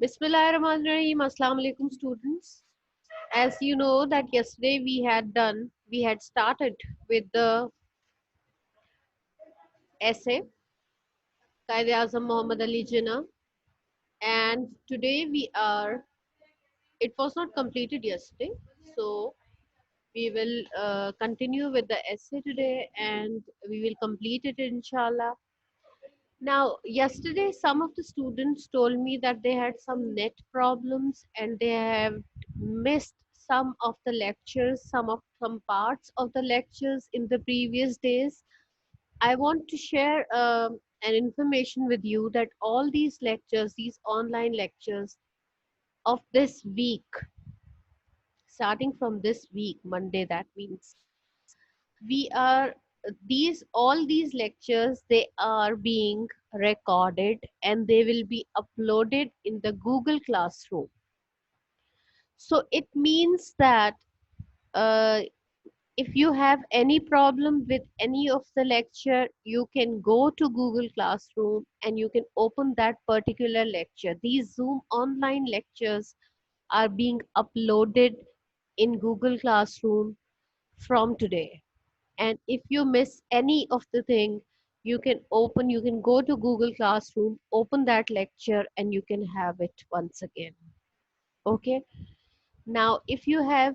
Bismillahirrahmanirrahim. Assalamu alaikum, students. As you know that yesterday we had started with the essay Qaid-e-Azam Muhammad Ali Jinnah, and today it was not completed yesterday, so we will continue with the essay today and we will complete it inshallah. Now, yesterday, some of the students told me that they had some net problems and they have missed some of the lectures, some parts of the lectures in the previous days. I want to share an information with you that all these lectures, these online lectures of this week, starting from this week, Monday, that means we are all these lectures, they are being recorded and they will be uploaded in the Google Classroom. So it means that uh, if you have any problem with any of the lecture, you can go to Google Classroom and you can open that particular lecture. These Zoom online lectures are being uploaded in Google Classroom from today. And if you miss any of the thing, you can go to Google Classroom, open that lecture, and you can have it once again. Okay. Now, if you have,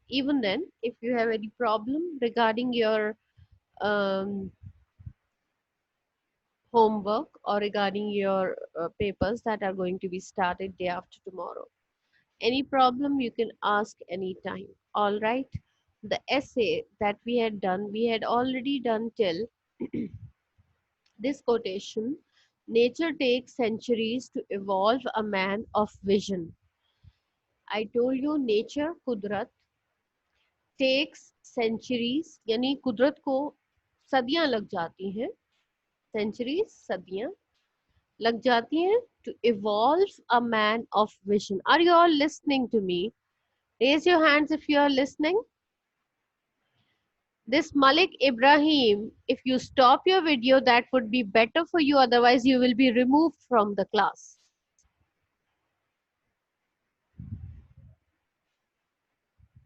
even then, if you have any problem regarding your um, homework or regarding your papers that are going to be started day after tomorrow, any problem you can ask anytime. All right. The essay that we had already done till this quotation: nature takes centuries to evolve a man of vision. I told you nature, kudrat, takes centuries, यानी कुदरत को सदियां लग जाती हैं, centuries सदियां लग जाती हैं to evolve a man of vision. Are you all listening to me? Raise your hands if you are listening. This Malik Ibrahim, if you stop your video, that would be better for you, otherwise you will be removed from the class.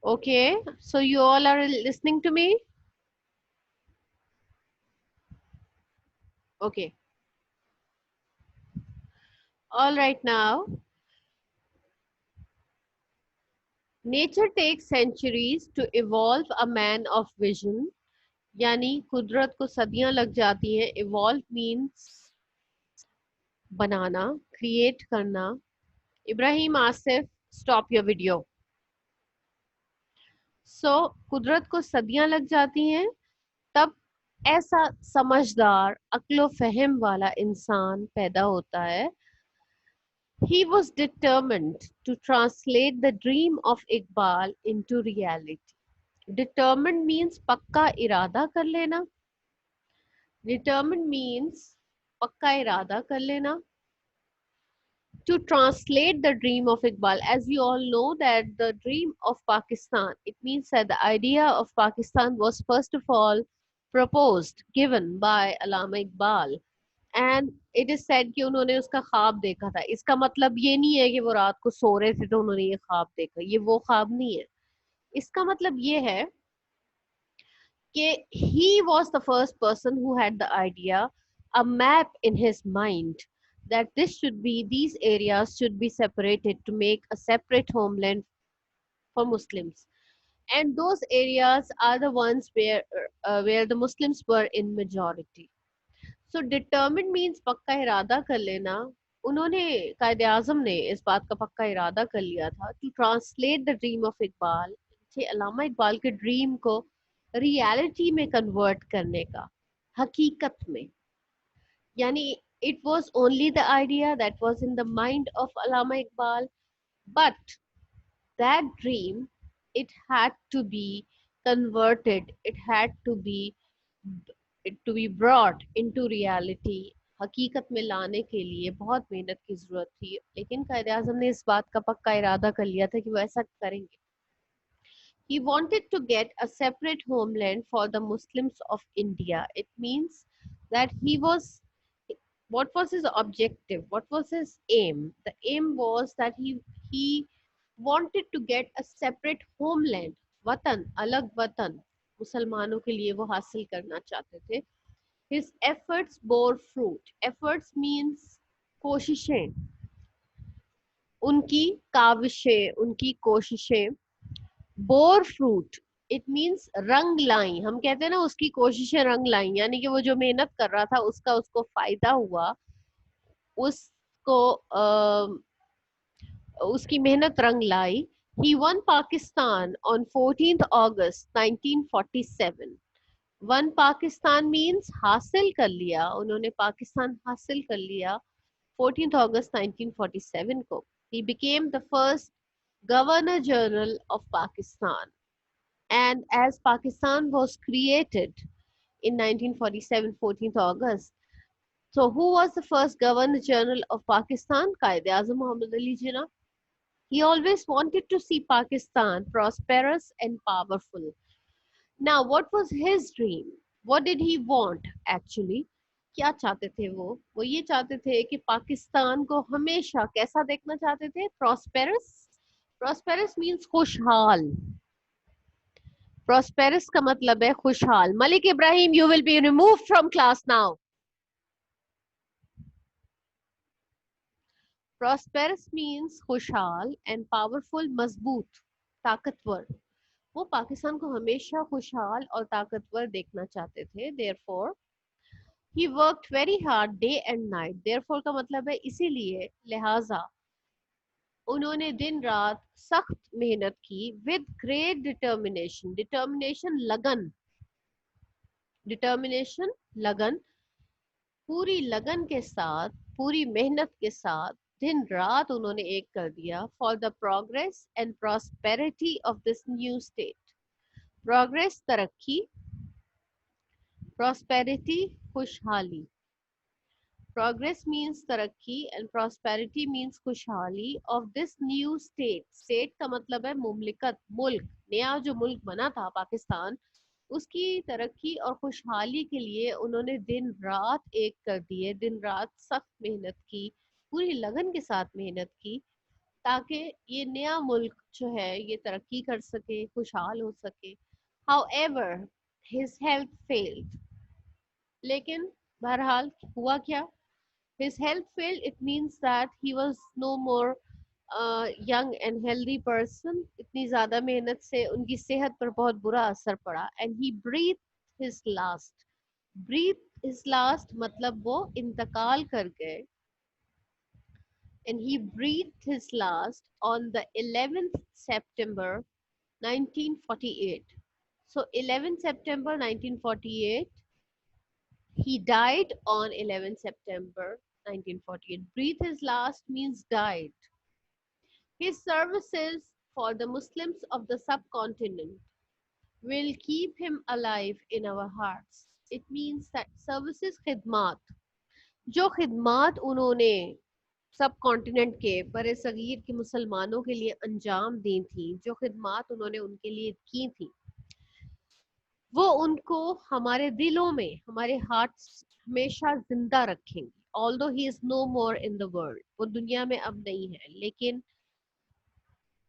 Okay, so you all are listening to me? Okay, all right now. Nature takes centuries to evolve a man of vision. यानी कुदरत को सदियां लग जाती हैं. Evolve means बनाना, create करना. Ibrahim Asif, stop your video. So, कुदरत को सदियां लग जाती हैं, तब ऐसा समझदार अक्लो फहम वाला इंसान पैदा होता है. He was determined to translate the dream of Iqbal into reality. Determined means पक्का इरादा कर लेना. Determined means पक्का इरादा कर लेना. To translate the dream of Iqbal, as you all know that the dream of Pakistan, it means that the idea of Pakistan was first of all proposed, given by Allama Iqbal. And it is said कि उन्होंने उसका ख्वाब देखा था. इसका मतलब ये नहीं है कि वो रात को सो रहे थे तो उन्होंने ये ख्वाब देखा. ये वो ख्वाब नहीं है. इसका मतलब ये है कि he was the first person who had the idea, a map in his mind, that these areas should be separated to make a separate homeland for Muslims. And those areas are the ones where the Muslims were in majority. So determine means पक्का इरादा कर लेना. उन्होंने कायदे आजम ने इस बात का पक्का इरादा कर लिया था to translate the dream of Iqbal, Allama Iqbal के ड्रीम को रियलिटी में कन्वर्ट करने का, हकीकत में. यानी it was only the idea that was in the mind of Allama Iqbal, but that dream, it had to be converted, it to be brought into reality. हकीकत में लाने के लिए बहुत मेहनत की जरूरत थी, लेकिन कायदे आजम ने इस बात का पक्का इरादा कर लिया था कि वो ऐसा करेंगे. He wanted to get a separate homeland for the Muslims of India. It means that what was his objective? What was his aim? The aim was that he wanted to get a separate homeland, वतन, अलग वतन मुसलमानों के लिए वो हासिल करना चाहते थे. His efforts bore fruit. Efforts means कोशिशें, उनकी काविशें, उनकी कोशिशें. bore fruit, it means रंग लाई. हम कहते हैं ना उसकी कोशिशें रंग लाई, यानी कि वो जो मेहनत कर रहा था उसका उसको फायदा हुआ, उसको उसकी मेहनत रंग लाई. He won Pakistan on 14th August 1947. One Pakistan means हासिल कर लिया, उन्होंने पाकिस्तान हासिल कर लिया 14th August 1947 को. He became the first Governor General of Pakistan. And as Pakistan was created in 1947, 14th August, so who was the first Governor General of Pakistan? Quaid-e-Azam Muhammad Ali Jinnah. He always wanted to see Pakistan prosperous and powerful. Now, what was his dream? What did he want actually? क्या चाहते थे वो ये चाहते थे कि पाकिस्तान को हमेशा कैसा देखना चाहते थे? Prosperous. Prosperous means खुशहाल. Prosperous का मतलब है खुशहाल. Malik Ibrahim, you will be removed from class now. Prosperous means खुशहाल and powerful, मजबूत, ताकतवर. वो पाकिस्तान को हमेशा खुशहाल और ताकतवर देखना चाहते थे. Therefore, he worked very hard day and night. Therefore का मतलब है इसीलिए, लिहाजा उन्होंने दिन रात सख्त मेहनत की. With great determination. Determination लगन. Determination लगन. पूरी लगन के साथ, पूरी मेहनत के साथ दिन रात उन्होंने एक कर दिया. For the progress and prosperity of this new state. Progress तरक्की, prosperity खुशहाली. Progress means तरक्की and prosperity means खुशहाली of this new state. State का मतलब है मुमलिकत, मुल्क. नया जो मुल्क बना था पाकिस्तान, उसकी तरक्की और खुशहाली के लिए उन्होंने दिन रात एक कर दिए. दिन रात सख्त मेहनत की, पूरी लगन के साथ मेहनत की, ताकि ये नया मुल्क जो है ये तरक्की कर सके, खुशहाल हो सके. However, his health failed. लेकिन बहरहाल हुआ क्या? His health failed. It means that he was no more young and healthy person. इतनी ज़्यादा मेहनत से उनकी सेहत पर बहुत बुरा असर पड़ा. And he breathed his last. Breathed his last मतलब वो इंतकाल कर गए. And he breathed his last on the 11th September 1948. So 11th September 1948, he died on 11th September 1948. Breathe his last means died. His services for the Muslims of the subcontinent will keep him alive in our hearts. It means that services खिदमात, जो खिदमात उन्होंने सब continent के बड़े सगीर के मुसलमानों के लिए अंजाम दी थी, जो खिदमात उन्होंने उनके लिए की थी, वो उनको हमारे दिलों में, हमारे हार्ट्स हमेशा जिंदा रखेंगे. Although he is no more in the world, वो दुनिया में अब नहीं है, लेकिन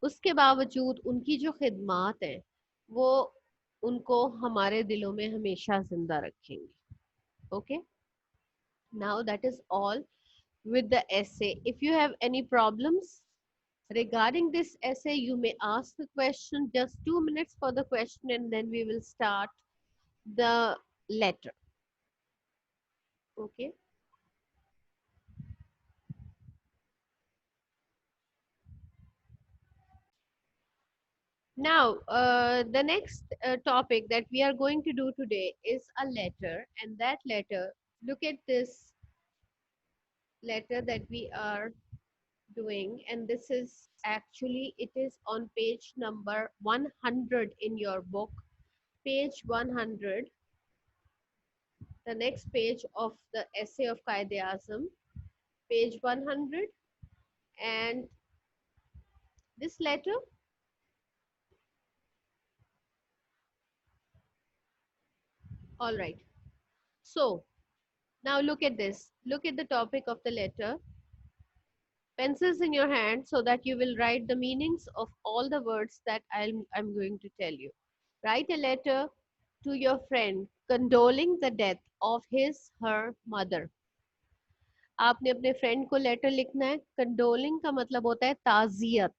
उसके बावजूद उनकी जो खिदमात है वो उनको हमारे दिलों में हमेशा जिंदा रखेंगे. Okay, now that is all with the essay. If you have any problems regarding this essay, you may ask the question. Just 2 minutes for the question and then we will start the letter. Okay. Now, the next topic that we are going to do today is a letter, and that letter, look at this letter that we are doing, and this is actually, it is on page number 100 in your book, page 100, the next page of the essay of Quaid-e-Azam, page 100, and this letter, all right. So, Now look at this. Look at the topic of the letter. Pencils in your hand so that you will write the meanings of all the words that I'm going to tell you. Write a letter to your friend condoling the death of his her mother. आपने अपने friend को letter लिखना है. कंडोलिंग का मतलब होता है ताजियत.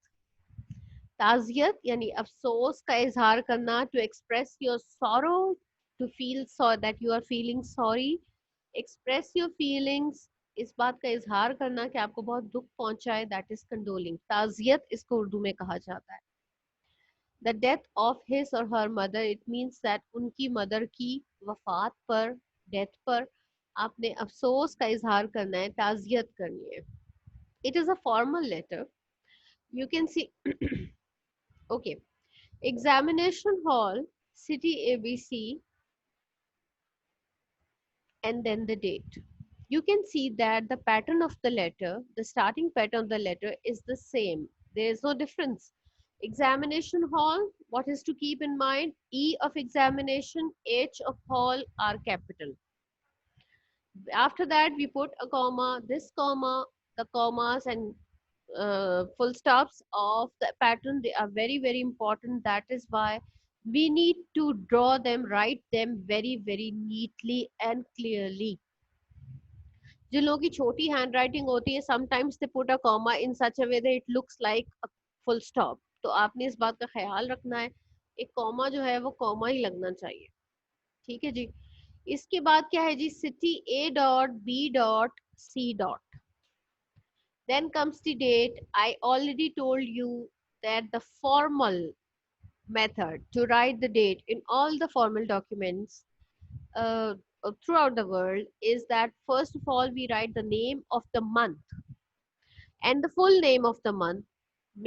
ताजियत यानी अफसोस का इजहार करना. To express your sorrow, to feel that you are feeling sorry. Express your feelings, इस बात का इजहार करना कि आपको बहुत दुख पहुंचा है. That is कंडोलिंग. ताजियत इसको उर्दू में कहा जाता है. द डेथ ऑफ हिज और her mother, it means that उनकी मदर की वफात पर, डेथ पर आपने अफसोस का इजहार करना है, ताजियत करनी है. It is a formal letter. You can see. Okay. Examination hall, city ABC, and then the date. You can see that the pattern of the letter, the starting pattern of the letter is the same. There is no difference. Examination hall, what is to keep in mind? E of examination, H of hall are capital. After that, we put a comma, this comma, the commas and full stops of the pattern, they are very very important. That is why we need to draw them, write them very very neatly and clearly. जिन लोगों की छोटी hand writing होती है, sometimes they put a comma in such a way that it looks like a full stop. तो आपने इस बात का ख्याल रखना है, एक कॉमा जो है वो कॉमा ही लगना चाहिए. ठीक है जी. इसके बाद क्या है जी? City A dot B dot C dot. Then comes the date. I already told you that the formal method to write the date in all the formal documents throughout the world is that first of all we write the name of the month and the full name of the month.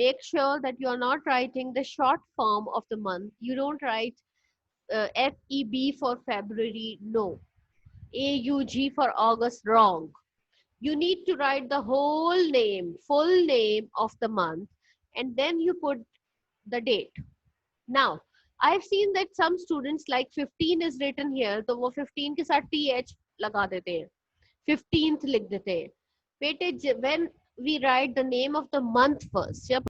Make sure that you are not writing the short form of the month. You don't write FEB for February, no. AUG for August, wrong. You need to write the whole name, full name of the month, and then you put the date. Now, I've seen that some students like 15 is written here, तो वो 15 के साथ TH लगा देते हैं, 15th लिख देते हैं. बेटे, when we write the name of the month first, जब